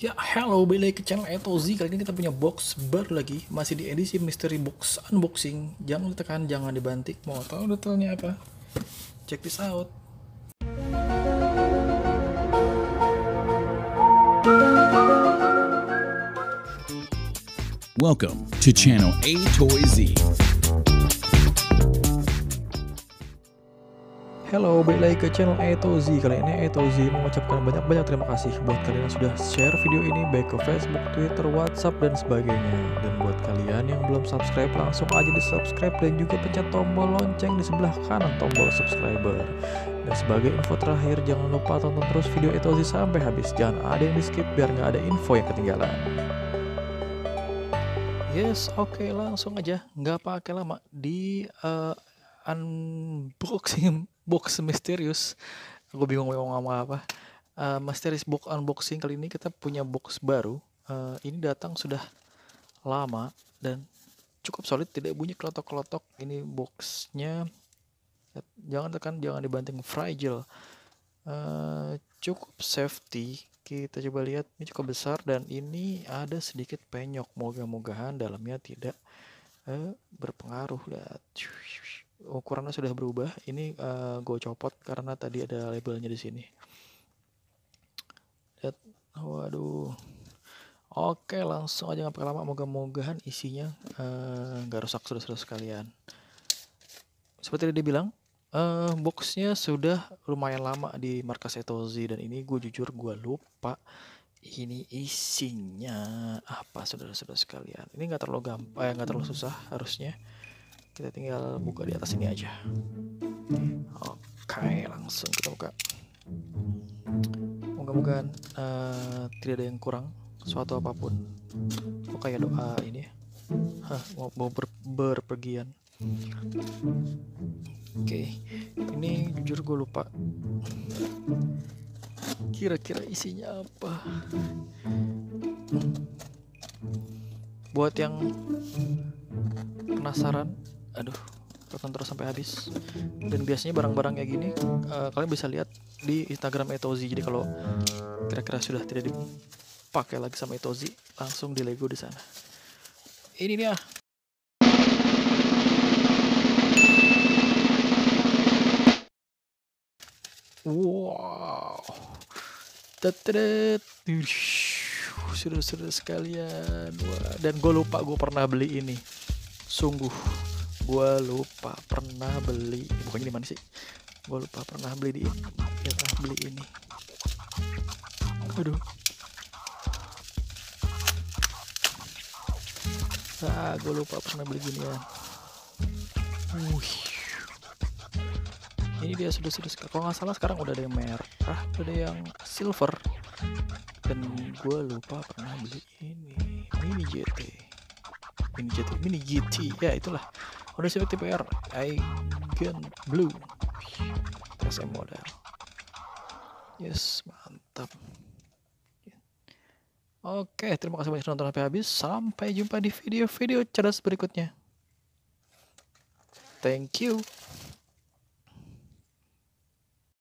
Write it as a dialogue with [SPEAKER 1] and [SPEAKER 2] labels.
[SPEAKER 1] Ya, halo, balik lagi ke channel Etozi. Kali ini kita punya box baru lagi, masih di edisi mystery box unboxing. Jangan ditekan, jangan dibanting. Mau tahu detailnya apa? Check this out.
[SPEAKER 2] Welcome to channel A Toy Z.
[SPEAKER 1] Halo, balik lagi ke channel Etozi. Kali ini Etozi mengucapkan banyak-banyak terima kasih buat kalian yang sudah share video ini baik ke Facebook, Twitter, WhatsApp, dan sebagainya. Dan buat kalian yang belum subscribe, langsung aja di subscribe dan juga pencet tombol lonceng di sebelah kanan tombol subscriber. Dan sebagai info terakhir, jangan lupa tonton terus video Etozi sampai habis. Jangan ada yang di skip biar nggak ada info yang ketinggalan. Yes, oke, langsung aja, nggak pakai lama di unboxing box misterius. Aku bingung mau ngomong apa. Misterius box unboxing kali ini kita punya box baru. Ini datang sudah lama dan cukup solid, tidak bunyi kelotok-kelotok. Ini boxnya, jangan tekan, jangan dibanting, fragile. Cukup safety. Kita coba lihat, ini cukup besar dan ini ada sedikit penyok. Moga-mogahan dalamnya tidak berpengaruh. Lihat, ukurannya sudah berubah. Ini gue copot karena tadi ada labelnya di sini. Lihat, waduh. Oke, langsung aja nggak pakai lama. Moga-mogahan isinya nggak rusak saudara sekalian. Seperti dia bilang, boxnya sudah lumayan lama di markas Etozi dan ini gue jujur gue lupa ini isinya apa saudara-saudara sekalian. Ini nggak terlalu gampang, nggak terlalu susah harusnya. Kita tinggal buka di atas ini aja. Oke, langsung kita buka. Moga-mogahan tidak ada yang kurang, suatu apapun. Oh, kayak doa ini ya. Mau berpergian. Oke, ini jujur gue lupa. Kira-kira isinya apa? Buat yang penasaran, aduh, tonton terus sampai habis. Dan biasanya barang-barang kayak gini kalian bisa lihat di Instagram Etozi. Jadi kalau kira-kira sudah tidak dipakai lagi sama Etozi, langsung di Lego di sana. Ini dia. Wow. Tetret. Sudah sekalian. Wah, dan gue lupa gue pernah beli ini. Sungguh gue lupa pernah beli. Bukannya di mana sih? Gue lupa pernah beli di ini. Pernah beli ini. Aduh. Gue lupa pernah beli ginian. Ini dia sudah kalau nggak salah sekarang udah ada yang merah, udah ada yang silver, dan gue lupa pernah beli ini mini GT ya, itulah Honda Civic Type R Aigen Blue TSM model. Yes, mantap. Oke, terima kasih banyak sudah nonton sampai habis. Sampai jumpa di video-video cerdas berikutnya. Thank you.